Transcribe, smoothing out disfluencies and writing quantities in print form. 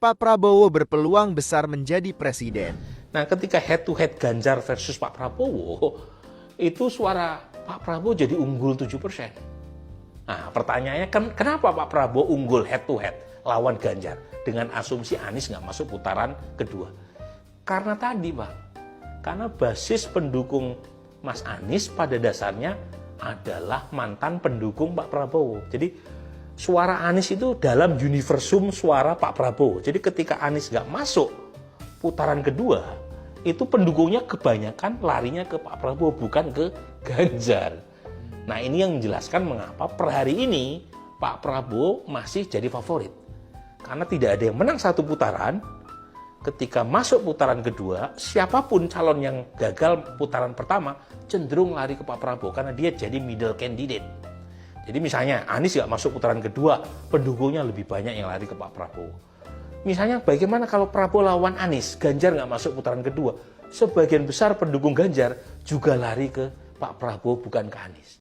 Pak Prabowo berpeluang besar menjadi presiden. Nah, ketika head to head Ganjar versus Pak Prabowo, itu suara Pak Prabowo jadi unggul 7%. Nah, pertanyaannya kenapa Pak Prabowo unggul head to head lawan Ganjar dengan asumsi Anies nggak masuk putaran kedua? Karena tadi, Pak, karena basis pendukung Mas Anies pada dasarnya adalah mantan pendukung Pak Prabowo. Jadi suara Anies itu dalam universum suara Pak Prabowo. Jadi ketika Anies nggak masuk putaran kedua, itu pendukungnya kebanyakan larinya ke Pak Prabowo, bukan ke Ganjar. Nah, ini yang menjelaskan mengapa per hari ini Pak Prabowo masih jadi favorit. Karena tidak ada yang menang satu putaran, ketika masuk putaran kedua, siapapun calon yang gagal putaran pertama cenderung lari ke Pak Prabowo karena dia jadi middle candidate. Jadi misalnya Anies nggak masuk putaran kedua, pendukungnya lebih banyak yang lari ke Pak Prabowo. Misalnya bagaimana kalau Prabowo lawan Anies, Ganjar nggak masuk putaran kedua, sebagian besar pendukung Ganjar juga lari ke Pak Prabowo bukan ke Anies.